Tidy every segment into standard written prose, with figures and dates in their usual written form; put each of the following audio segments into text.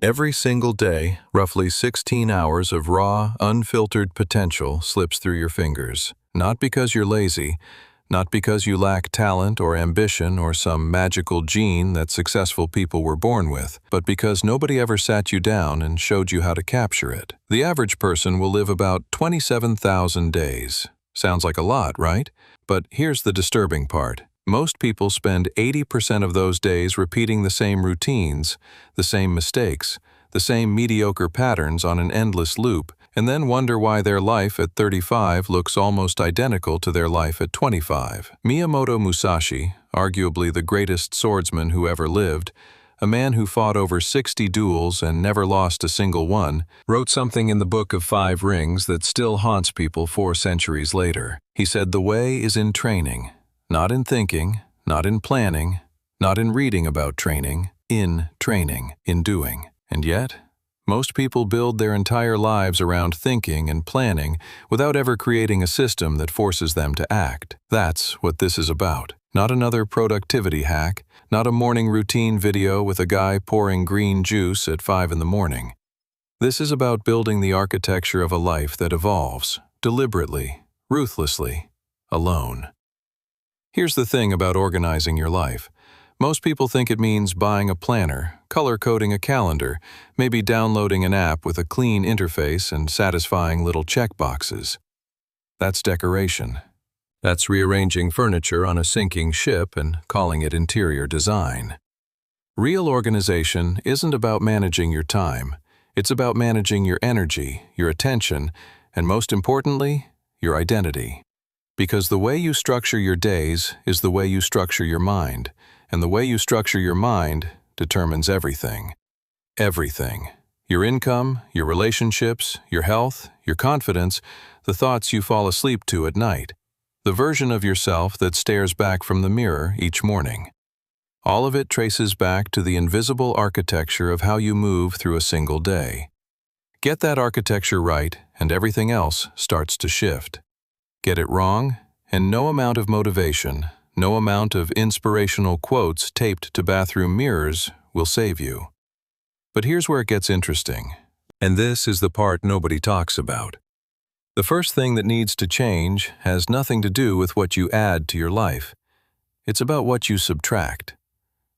Every single day, roughly 16 hours of raw, unfiltered potential slips through your fingers. Not because you're lazy, not because you lack talent or ambition or some magical gene that successful people were born with, but because nobody ever sat you down and showed you how to capture it. The average person will live about 27,000 days. Sounds like a lot, right? But here's the disturbing part. Most people spend 80% of those days repeating the same routines, the same mistakes, the same mediocre patterns on an endless loop, and then wonder why their life at 35 looks almost identical to their life at 25. Miyamoto Musashi, arguably the greatest swordsman who ever lived, a man who fought over 60 duels and never lost a single one, wrote something in the Book of Five Rings that still haunts people 4 centuries later. He said, "The way is in training. Not in thinking, not in planning, not in reading about training, in training, in doing." And yet, most people build their entire lives around thinking and planning without ever creating a system that forces them to act. That's what this is about. Not another productivity hack, not a morning routine video with a guy pouring green juice at 5 in the morning. This is about building the architecture of a life that evolves, deliberately, ruthlessly, alone. Here's the thing about organizing your life. Most people think it means buying a planner, color-coding a calendar, maybe downloading an app with a clean interface and satisfying little checkboxes. That's decoration. That's rearranging furniture on a sinking ship and calling it interior design. Real organization isn't about managing your time. It's about managing your energy, your attention, and most importantly, your identity. Because the way you structure your days is the way you structure your mind, and the way you structure your mind determines everything. Everything. Your income, your relationships, your health, your confidence, the thoughts you fall asleep to at night, the version of yourself that stares back from the mirror each morning. All of it traces back to the invisible architecture of how you move through a single day. Get that architecture right, and everything else starts to shift. Get it wrong, and no amount of motivation, no amount of inspirational quotes taped to bathroom mirrors will save you. But here's where it gets interesting, and this is the part nobody talks about. The first thing that needs to change has nothing to do with what you add to your life. It's about what you subtract.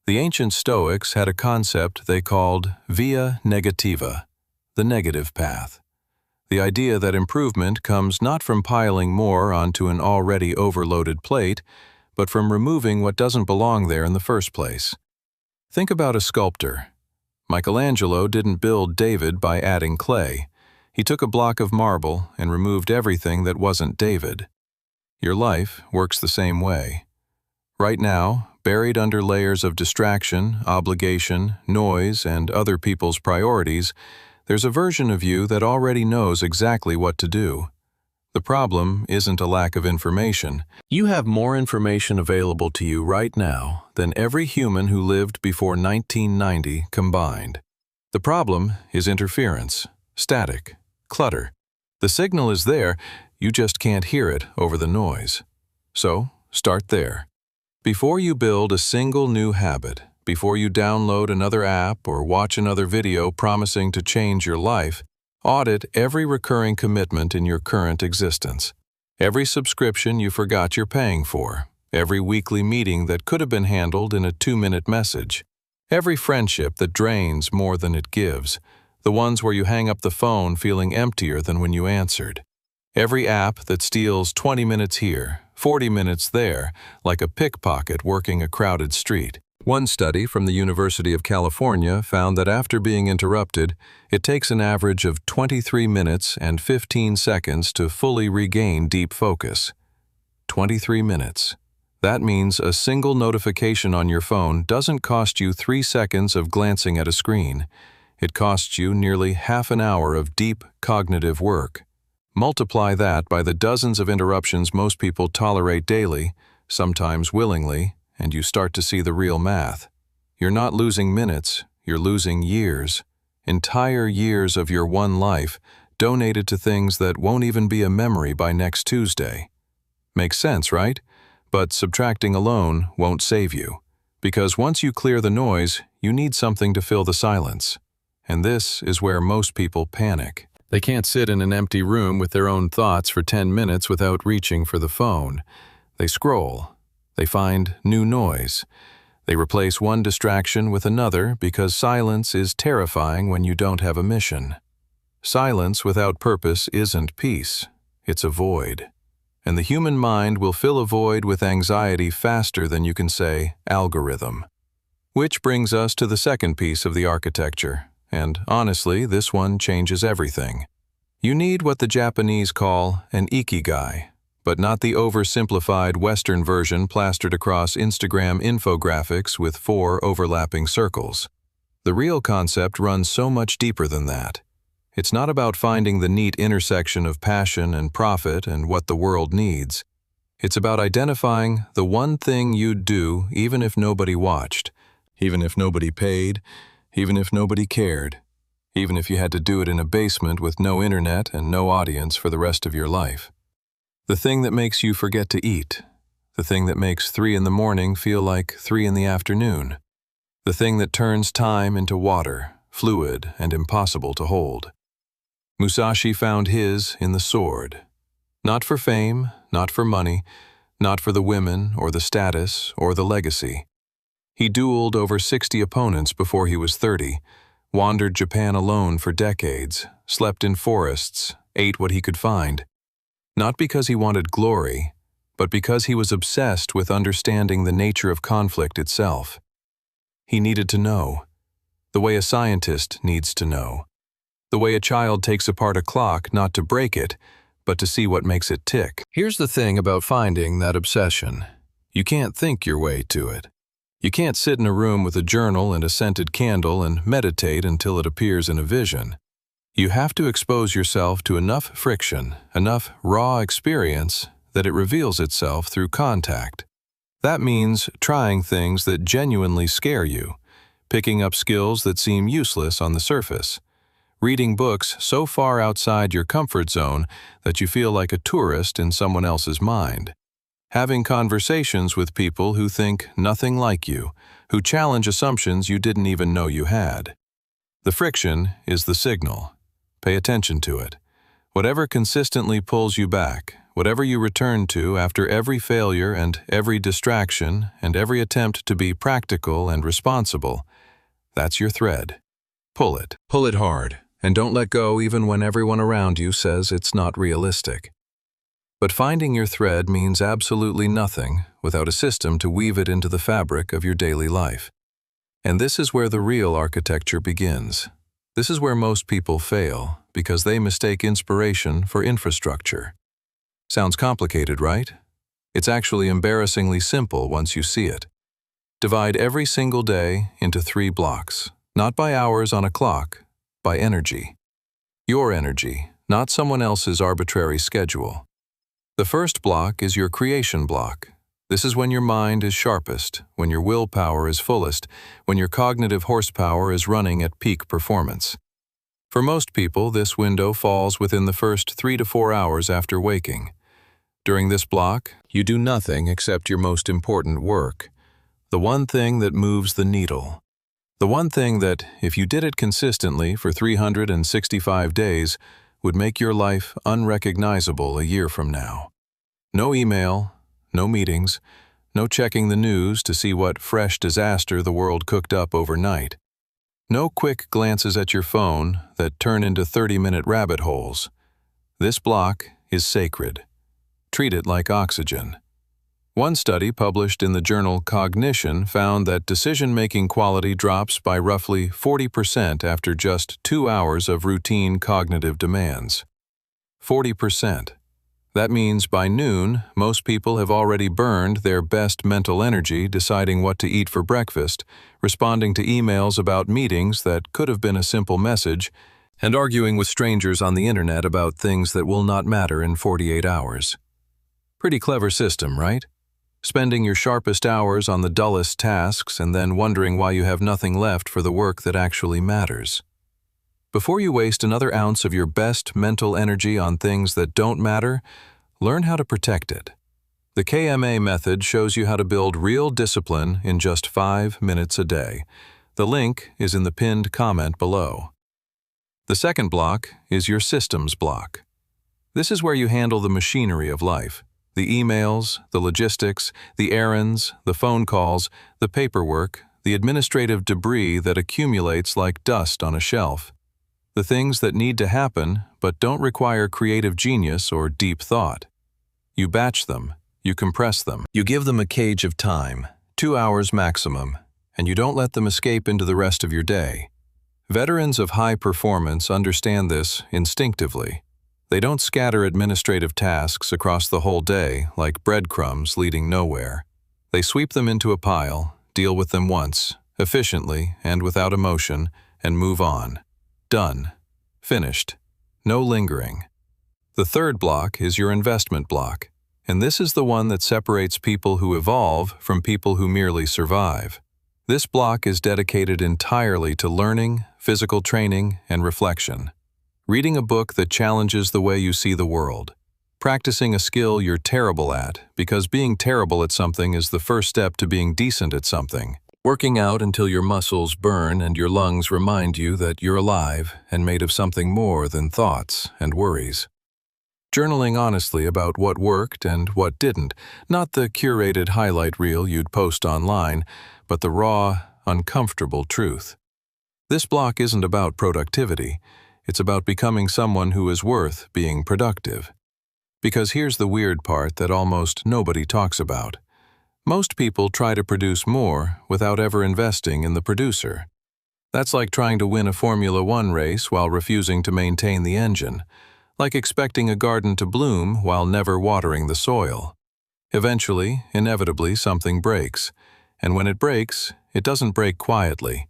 The ancient Stoics had a concept they called via negativa, the negative path. The idea that improvement comes not from piling more onto an already overloaded plate, but from removing what doesn't belong there in the first place. Think about a sculptor. Michelangelo didn't build David by adding clay. He took a block of marble and removed everything that wasn't David. Your life works the same way. Right now, buried under layers of distraction, obligation, noise, and other people's priorities, there's a version of you that already knows exactly what to do. The problem isn't a lack of information. You have more information available to you right now than every human who lived before 1990 combined. The problem is interference, static, clutter. The signal is there, you just can't hear it over the noise. So, start there. Before you build a single new habit, before you download another app or watch another video promising to change your life, audit every recurring commitment in your current existence. Every subscription you forgot you're paying for. Every weekly meeting that could have been handled in a 2-minute message. Every friendship that drains more than it gives. The ones where you hang up the phone feeling emptier than when you answered. Every app that steals 20 minutes here, 40 minutes there, like a pickpocket working a crowded street. One study from the University of California found that after being interrupted, it takes an average of 23 minutes and 15 seconds to fully regain deep focus. 23 minutes. That means a single notification on your phone doesn't cost you 3 seconds of glancing at a screen. It costs you nearly half an hour of deep cognitive work. Multiply that by the dozens of interruptions most people tolerate daily, sometimes willingly, and you start to see the real math. You're not losing minutes, you're losing years. Entire years of your one life donated to things that won't even be a memory by next Tuesday. Makes sense, right? But subtracting alone won't save you. Because once you clear the noise, you need something to fill the silence. And this is where most people panic. They can't sit in an empty room with their own thoughts for 10 minutes without reaching for the phone. They scroll. They find new noise. They replace one distraction with another because silence is terrifying when you don't have a mission. Silence without purpose isn't peace. It's a void. And the human mind will fill a void with anxiety faster than you can say algorithm. Which brings us to the second piece of the architecture. And honestly, this one changes everything. You need what the Japanese call an ikigai, but not the oversimplified Western version plastered across Instagram infographics with 4 overlapping circles. The real concept runs so much deeper than that. It's not about finding the neat intersection of passion and profit and what the world needs. It's about identifying the one thing you'd do even if nobody watched, even if nobody paid, even if nobody cared, even if you had to do it in a basement with no internet and no audience for the rest of your life. The thing that makes you forget to eat. The thing that makes 3 in the morning feel like 3 in the afternoon. The thing that turns time into water, fluid and impossible to hold. Musashi found his in the sword. Not for fame, not for money, not for the women or the status or the legacy. He dueled over 60 opponents before he was 30, wandered Japan alone for decades, slept in forests, ate what he could find. Not because he wanted glory, but because he was obsessed with understanding the nature of conflict itself. He needed to know, the way a scientist needs to know, the way a child takes apart a clock not to break it, but to see what makes it tick. Here's the thing about finding that obsession. You can't think your way to it. You can't sit in a room with a journal and a scented candle and meditate until it appears in a vision. You have to expose yourself to enough friction, enough raw experience, that it reveals itself through contact. That means trying things that genuinely scare you, picking up skills that seem useless on the surface, reading books so far outside your comfort zone that you feel like a tourist in someone else's mind, having conversations with people who think nothing like you, who challenge assumptions you didn't even know you had. The friction is the signal. Pay attention to it. Whatever consistently pulls you back, whatever you return to after every failure and every distraction and every attempt to be practical and responsible, that's your thread. Pull it. Pull it hard, and don't let go even when everyone around you says it's not realistic. But finding your thread means absolutely nothing without a system to weave it into the fabric of your daily life. And this is where the real architecture begins. This is where most people fail, because they mistake inspiration for infrastructure. Sounds complicated, right? It's actually embarrassingly simple once you see it. Divide every single day into 3 blocks, not by hours on a clock, by energy. Your energy, not someone else's arbitrary schedule. The first block is your creation block. This is when your mind is sharpest, when your willpower is fullest, when your cognitive horsepower is running at peak performance. For most people, this window falls within the first 3 to 4 hours after waking. During this block, you do nothing except your most important work. The one thing that moves the needle. The one thing that, if you did it consistently for 365 days, would make your life unrecognizable a year from now. No email, no meetings, no checking the news to see what fresh disaster the world cooked up overnight. No quick glances at your phone that turn into 30-minute rabbit holes. This block is sacred. Treat it like oxygen. One study published in the journal Cognition found that decision-making quality drops by roughly 40% after just 2 hours of routine cognitive demands. 40%. That means by noon, most people have already burned their best mental energy deciding what to eat for breakfast, responding to emails about meetings that could have been a simple message, and arguing with strangers on the internet about things that will not matter in 48 hours. Pretty clever system, right? Spending your sharpest hours on the dullest tasks and then wondering why you have nothing left for the work that actually matters. Before you waste another ounce of your best mental energy on things that don't matter, learn how to protect it. The KMA method shows you how to build real discipline in just 5 minutes a day. The link is in the pinned comment below. The second block is your systems block. This is where you handle the machinery of life. The emails, the logistics, the errands, the phone calls, the paperwork, the administrative debris that accumulates like dust on a shelf. The things that need to happen but don't require creative genius or deep thought. You batch them, you compress them, you give them a cage of time, 2 hours maximum, and you don't let them escape into the rest of your day. Veterans of high performance understand this instinctively. They don't scatter administrative tasks across the whole day like breadcrumbs leading nowhere. They sweep them into a pile, deal with them once, efficiently and without emotion, and move on. Done. Finished. No lingering. The third block is your investment block, and this is the one that separates people who evolve from people who merely survive. This block is dedicated entirely to learning, physical training, and reflection. Reading a book that challenges the way you see the world. Practicing a skill you're terrible at, because being terrible at something is the first step to being decent at something. Working out until your muscles burn and your lungs remind you that you're alive and made of something more than thoughts and worries. Journaling honestly about what worked and what didn't, not the curated highlight reel you'd post online, but the raw, uncomfortable truth. This block isn't about productivity. It's about becoming someone who is worth being productive. Because here's the weird part that almost nobody talks about. Most people try to produce more without ever investing in the producer. That's like trying to win a Formula One race while refusing to maintain the engine, like expecting a garden to bloom while never watering the soil. Eventually, inevitably, something breaks, and when it breaks, it doesn't break quietly.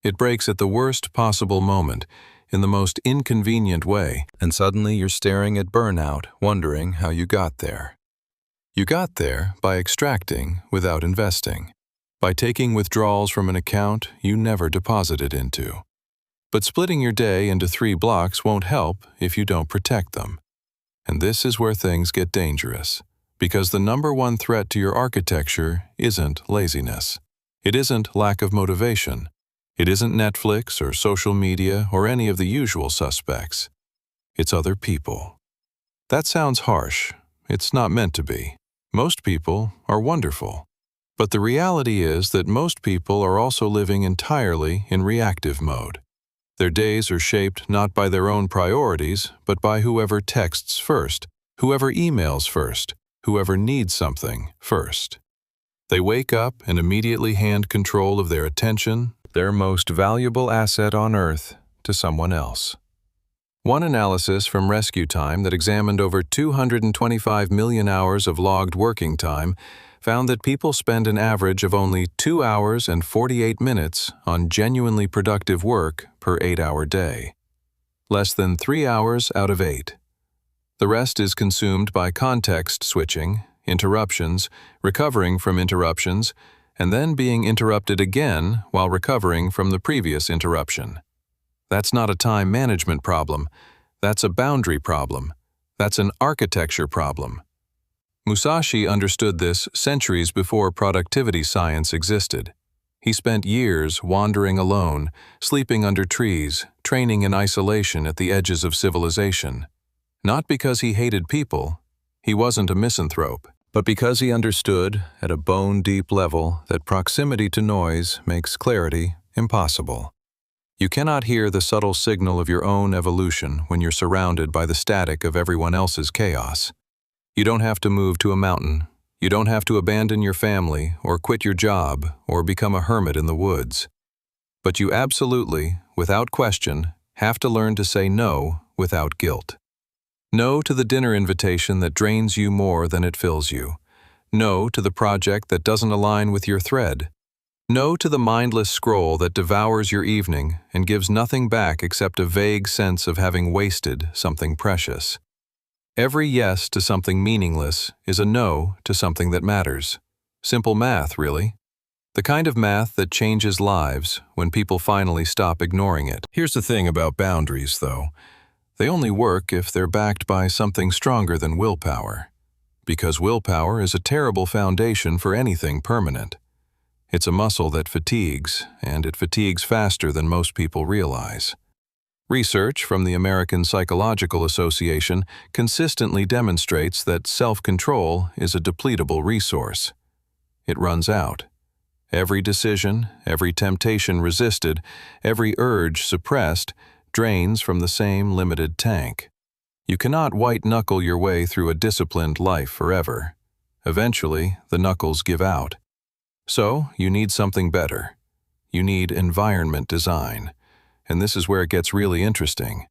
It breaks at the worst possible moment, in the most inconvenient way, and suddenly you're staring at burnout, wondering how you got there. You got there by extracting without investing, by taking withdrawals from an account you never deposited into. But splitting your day into 3 blocks won't help if you don't protect them. And this is where things get dangerous, because the number one threat to your architecture isn't laziness. It isn't lack of motivation. It isn't Netflix or social media or any of the usual suspects. It's other people. That sounds harsh. It's not meant to be. Most people are wonderful. But the reality is that most people are also living entirely in reactive mode. Their days are shaped not by their own priorities, but by whoever texts first, whoever emails first, whoever needs something first. They wake up and immediately hand control of their attention, their most valuable asset on earth, to someone else. One analysis from Rescue Time that examined over 225 million hours of logged working time found that people spend an average of only 2 hours and 48 minutes on genuinely productive work per 8-hour day. Less than 3 hours out of 8. The rest is consumed by context switching, interruptions, recovering from interruptions, and then being interrupted again while recovering from the previous interruption. That's not a time management problem. That's a boundary problem. That's an architecture problem. Musashi understood this centuries before productivity science existed. He spent years wandering alone, sleeping under trees, training in isolation at the edges of civilization. Not because he hated people, he wasn't a misanthrope, but because he understood at a bone-deep level that proximity to noise makes clarity impossible. You cannot hear the subtle signal of your own evolution when you're surrounded by the static of everyone else's chaos. You don't have to move to a mountain. You don't have to abandon your family or quit your job or become a hermit in the woods. But you absolutely, without question, have to learn to say no without guilt. No to the dinner invitation that drains you more than it fills you. No to the project that doesn't align with your thread. No to the mindless scroll that devours your evening and gives nothing back except a vague sense of having wasted something precious. Every yes to something meaningless is a no to something that matters. Simple math, really. The kind of math that changes lives when people finally stop ignoring it. Here's the thing about boundaries, though. They only work if they're backed by something stronger than willpower. Because willpower is a terrible foundation for anything permanent. It's a muscle that fatigues, and it fatigues faster than most people realize. Research from the American Psychological Association consistently demonstrates that self-control is a depletable resource. It runs out. Every decision, every temptation resisted, every urge suppressed, drains from the same limited tank. You cannot white-knuckle your way through a disciplined life forever. Eventually, the knuckles give out. So, you need something better. You need environment design. And this is where it gets really interesting.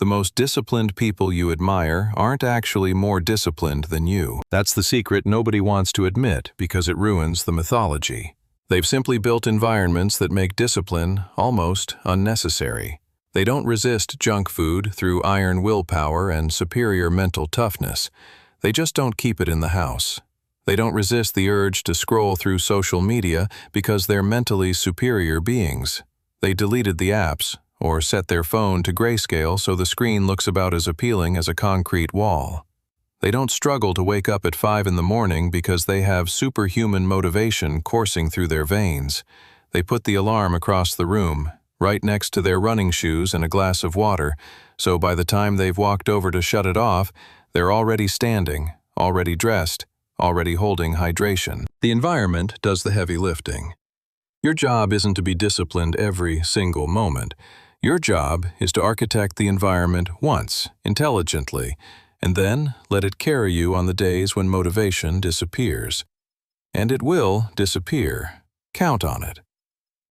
The most disciplined people you admire aren't actually more disciplined than you. That's the secret nobody wants to admit because it ruins the mythology. They've simply built environments that make discipline almost unnecessary. They don't resist junk food through iron willpower and superior mental toughness. They just don't keep it in the house. They don't resist the urge to scroll through social media because they're mentally superior beings. They deleted the apps or set their phone to grayscale so the screen looks about as appealing as a concrete wall. They don't struggle to wake up at 5 in the morning because they have superhuman motivation coursing through their veins. They put the alarm across the room, right next to their running shoes and a glass of water, so by the time they've walked over to shut it off, they're already standing, already dressed, already holding hydration. The environment does the heavy lifting. Your job isn't to be disciplined every single moment. Your job is to architect the environment once, intelligently, and then let it carry you on the days when motivation disappears. And it will disappear. Count on it.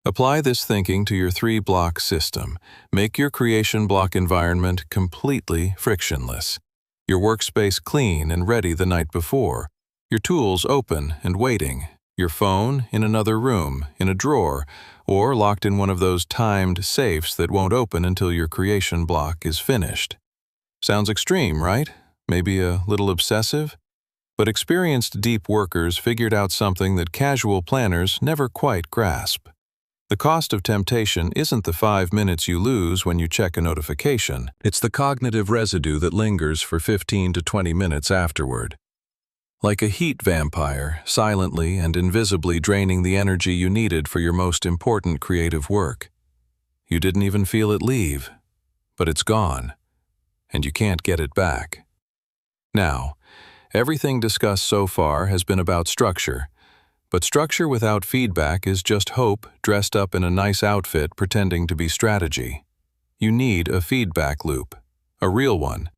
Apply this thinking to your 3-block system. Make your creation block environment completely frictionless. Your workspace clean and ready the night before. Your tools open and waiting. Your phone in another room, in a drawer, or locked in one of those timed safes that won't open until your creation block is finished. Sounds extreme, right? Maybe a little obsessive? But experienced deep workers figured out something that casual planners never quite grasp. The cost of temptation isn't the 5 minutes you lose when you check a notification. It's the cognitive residue that lingers for 15 to 20 minutes afterward. Like a heat vampire, silently and invisibly draining the energy you needed for your most important creative work. You didn't even feel it leave, but it's gone, and you can't get it back. Now, everything discussed so far has been about structure, but structure without feedback is just hope dressed up in a nice outfit pretending to be strategy. You need a feedback loop, a real one,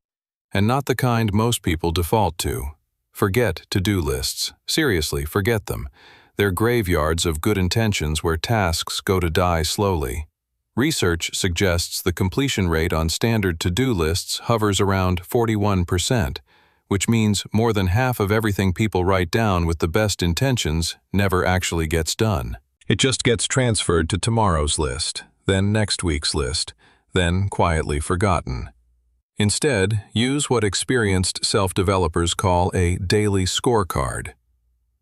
and not the kind most people default to. Forget to-do lists. Seriously, forget them. They're graveyards of good intentions where tasks go to die slowly. Research suggests the completion rate on standard to-do lists hovers around 41%, which means more than half of everything people write down with the best intentions never actually gets done. It just gets transferred to tomorrow's list, then next week's list, then quietly forgotten. Instead, use what experienced self-developers call a daily scorecard.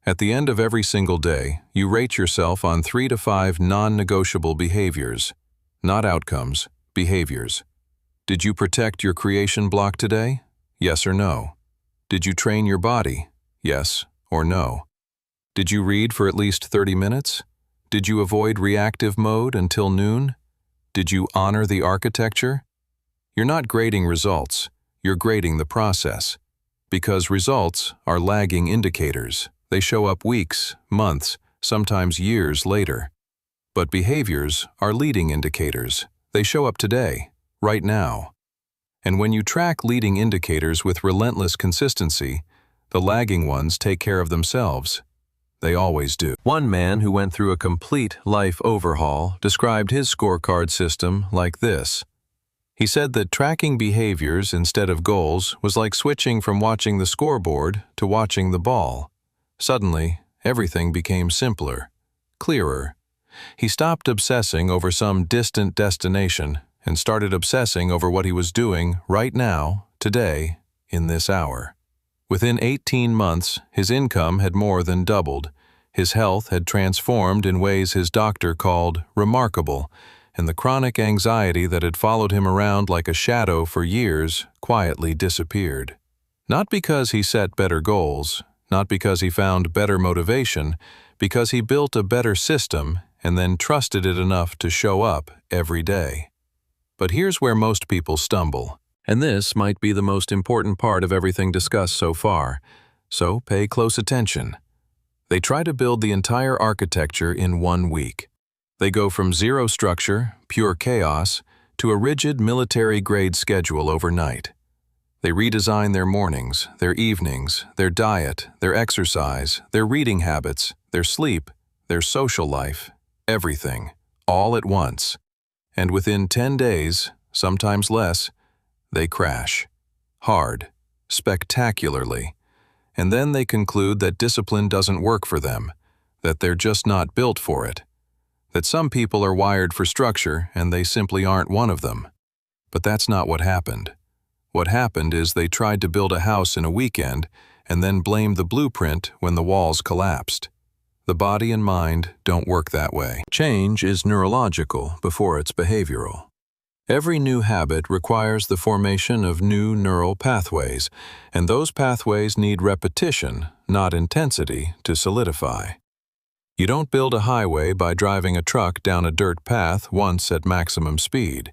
At the end of every single day, you rate yourself on 3 to 5 non-negotiable behaviors. Not outcomes, behaviors. Did you protect your creation block today? Yes or no? Did you train your body? Yes or no? Did you read for at least 30 minutes? Did you avoid reactive mode until noon? Did you honor the architecture? You're not grading results, you're grading the process. Because results are lagging indicators. They show up weeks, months, sometimes years later. But behaviors are leading indicators. They show up today, right now. And when you track leading indicators with relentless consistency, the lagging ones take care of themselves. They always do. One man who went through a complete life overhaul described his scorecard system like this. He said that tracking behaviors instead of goals was like switching from watching the scoreboard to watching the ball. Suddenly, everything became simpler, clearer. He stopped obsessing over some distant destination and started obsessing over what he was doing right now, today, in this hour. Within 18 months, his income had more than doubled. His health had transformed in ways his doctor called remarkable, and the chronic anxiety that had followed him around like a shadow for years quietly disappeared. Not because he set better goals, not because he found better motivation, because he built a better system and then trusted it enough to show up every day. But here's where most people stumble. And this might be the most important part of everything discussed so far, so pay close attention. They try to build the entire architecture in 1 week. They go from zero structure, pure chaos, to a rigid military-grade schedule overnight. They redesign their mornings, their evenings, their diet, their exercise, their reading habits, their sleep, their social life, everything, all at once. And within 10 days, sometimes less, they crash. Hard, spectacularly. And then they conclude that discipline doesn't work for them, that they're just not built for it, that some people are wired for structure and they simply aren't one of them. But that's not what happened. What happened is they tried to build a house in a weekend and then blamed the blueprint when the walls collapsed. The body and mind don't work that way. Change is neurological before it's behavioral. Every new habit requires the formation of new neural pathways, and those pathways need repetition, not intensity, to solidify. You don't build a highway by driving a truck down a dirt path once at maximum speed.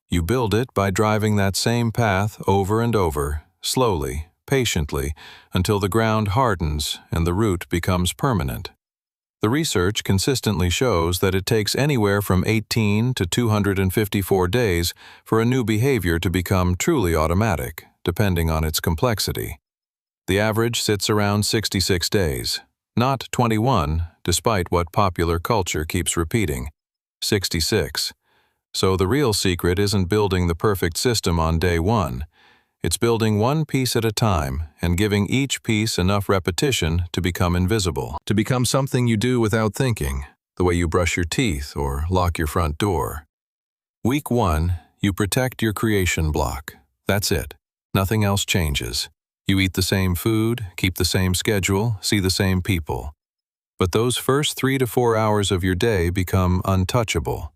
You build it by driving that same path over and over, slowly, patiently, until the ground hardens and the route becomes permanent. The research consistently shows that it takes anywhere from 18 to 254 days for a new behavior to become truly automatic, depending on its complexity. The average sits around 66 days, not 21, despite what popular culture keeps repeating. 66. So the real secret isn't building the perfect system on day one. It's building one piece at a time and giving each piece enough repetition to become invisible, to become something you do without thinking, the way you brush your teeth or lock your front door. Week 1, you protect your creation block. That's it. Nothing else changes. You eat the same food, keep the same schedule, see the same people. But those first 3 to 4 hours of your day become untouchable.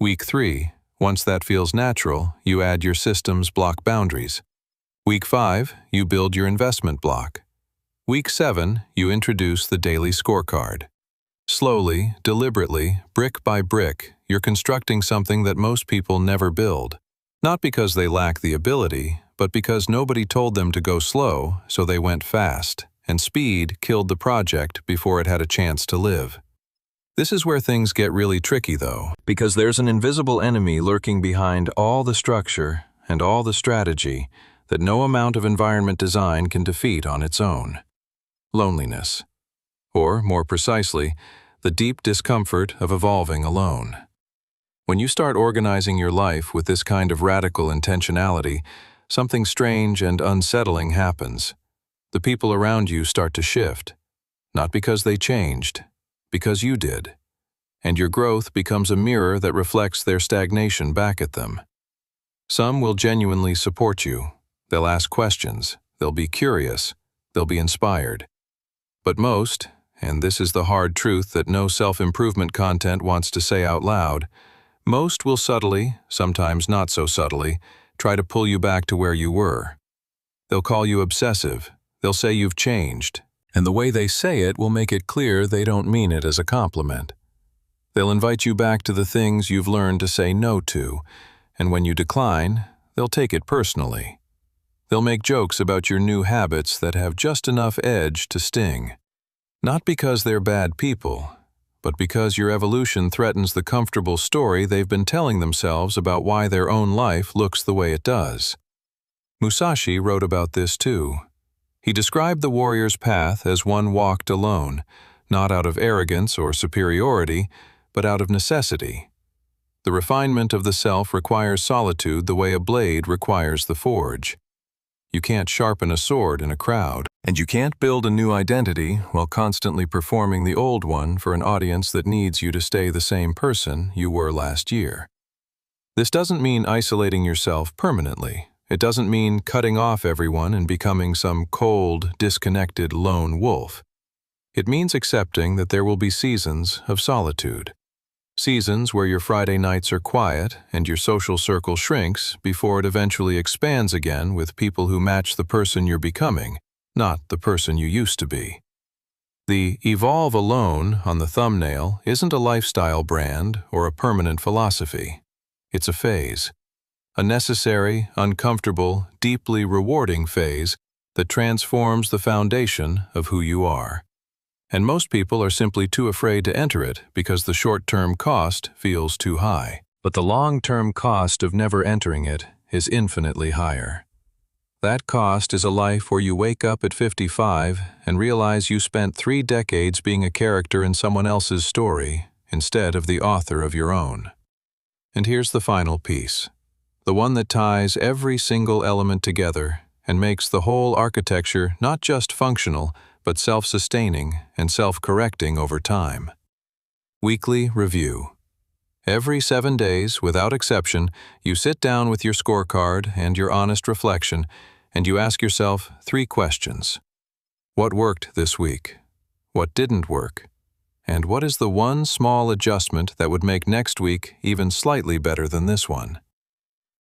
Week 3, once that feels natural, you add your system's block boundaries. Week 5, you build your investment block. Week 7, you introduce the daily scorecard. Slowly, deliberately, brick by brick, you're constructing something that most people never build. Not because they lack the ability, but because nobody told them to go slow, so they went fast, and speed killed the project before it had a chance to live. This is where things get really tricky, though, because there's an invisible enemy lurking behind all the structure and all the strategy that no amount of environment design can defeat on its own. Loneliness. Or, more precisely, the deep discomfort of evolving alone. When you start organizing your life with this kind of radical intentionality, something strange and unsettling happens. The people around you start to shift, not because they changed, because you did. And your growth becomes a mirror that reflects their stagnation back at them. Some will genuinely support you. They'll ask questions, they'll be curious, they'll be inspired. But most, and this is the hard truth that no self-improvement content wants to say out loud, most will subtly, sometimes not so subtly, try to pull you back to where you were. They'll call you obsessive, they'll say you've changed, and the way they say it will make it clear they don't mean it as a compliment. They'll invite you back to the things you've learned to say no to, and when you decline, they'll take it personally. They'll make jokes about your new habits that have just enough edge to sting. Not because they're bad people, but because your evolution threatens the comfortable story they've been telling themselves about why their own life looks the way it does. Musashi wrote about this too. He described the warrior's path as one walked alone, not out of arrogance or superiority, but out of necessity. The refinement of the self requires solitude the way a blade requires the forge. You can't sharpen a sword in a crowd, and you can't build a new identity while constantly performing the old one for an audience that needs you to stay the same person you were last year. This doesn't mean isolating yourself permanently. It doesn't mean cutting off everyone and becoming some cold, disconnected lone wolf. It means accepting that there will be seasons of solitude. Seasons where your Friday nights are quiet and your social circle shrinks before it eventually expands again with people who match the person you're becoming, not the person you used to be. The "Evolve Alone" on the thumbnail isn't a lifestyle brand or a permanent philosophy. It's a phase. a necessary, uncomfortable, deeply rewarding phase that transforms the foundation of who you are. And most people are simply too afraid to enter it because the short-term cost feels too high. But the long-term cost of never entering it is infinitely higher. That cost is a life where you wake up at 55 and realize you spent 3 decades being a character in someone else's story instead of the author of your own. And here's the final piece, the one that ties every single element together and makes the whole architecture not just functional, but self-sustaining and self-correcting over time. Weekly review. Every 7 days, without exception, you sit down with your scorecard and your honest reflection, and you ask yourself 3 questions. What worked this week? What didn't work? And what is the one small adjustment that would make next week even slightly better than this one?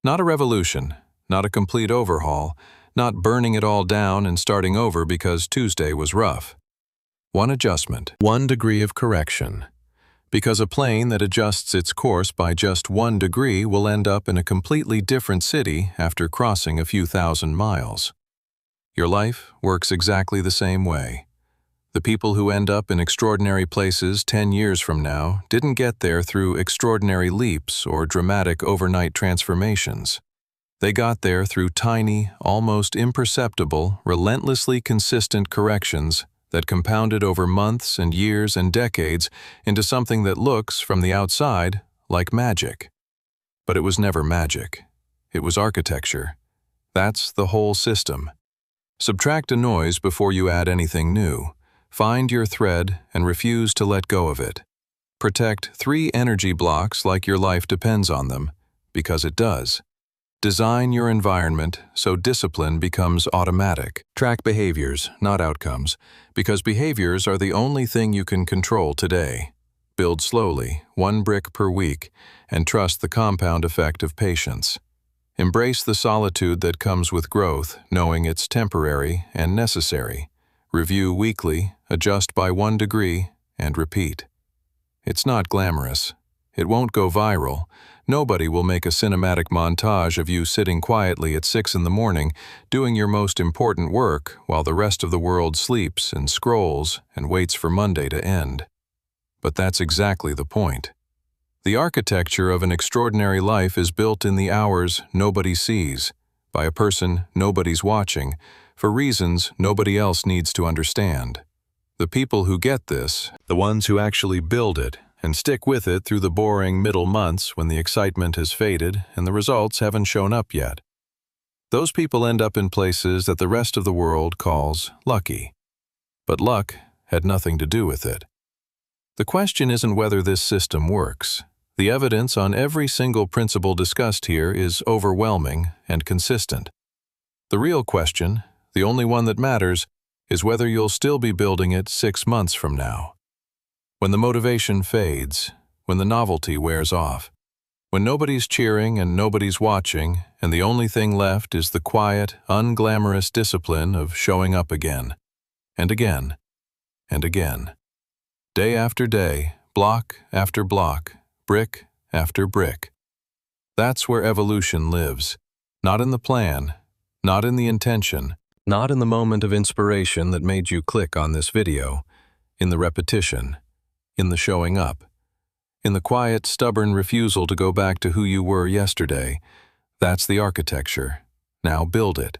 Not a revolution, not a complete overhaul, not burning it all down and starting over because Tuesday was rough. One adjustment, 1 degree of correction. Because a plane that adjusts its course by just 1 degree will end up in a completely different city after crossing a few thousand miles. Your life works exactly the same way. The people who end up in extraordinary places 10 years from now didn't get there through extraordinary leaps or dramatic overnight transformations. They got there through tiny, almost imperceptible, relentlessly consistent corrections that compounded over months and years and decades into something that looks, from the outside, like magic. But it was never magic. It was architecture. That's the whole system. Subtract a noise before you add anything new. Find your thread and refuse to let go of it. Protect 3 energy blocks like your life depends on them, because it does. Design your environment so discipline becomes automatic. Track behaviors, not outcomes, because behaviors are the only thing you can control today. Build slowly, 1 brick per week, and trust the compound effect of patience. Embrace the solitude that comes with growth, knowing it's temporary and necessary. Review weekly, adjust by 1 degree, and repeat. It's not glamorous. It won't go viral. Nobody will make a cinematic montage of you sitting quietly at 6 in the morning, doing your most important work while the rest of the world sleeps and scrolls and waits for Monday to end. But that's exactly the point. The architecture of an extraordinary life is built in the hours nobody sees, by a person nobody's watching, for reasons nobody else needs to understand. The people who get this, the ones who actually build it, and stick with it through the boring middle months when the excitement has faded and the results haven't shown up yet. Those people end up in places that the rest of the world calls lucky. But luck had nothing to do with it. The question isn't whether this system works. The evidence on every single principle discussed here is overwhelming and consistent. The real question, the only one that matters, is whether you'll still be building it 6 months from now. When the motivation fades, when the novelty wears off, when nobody's cheering and nobody's watching, and the only thing left is the quiet, unglamorous discipline of showing up again, and again, and again. Day after day, block after block, brick after brick. That's where evolution lives, not in the plan, not in the intention, not in the moment of inspiration that made you click on this video, in the repetition, in the showing up, in the quiet, stubborn refusal to go back to who you were yesterday. That's the architecture. Now build it.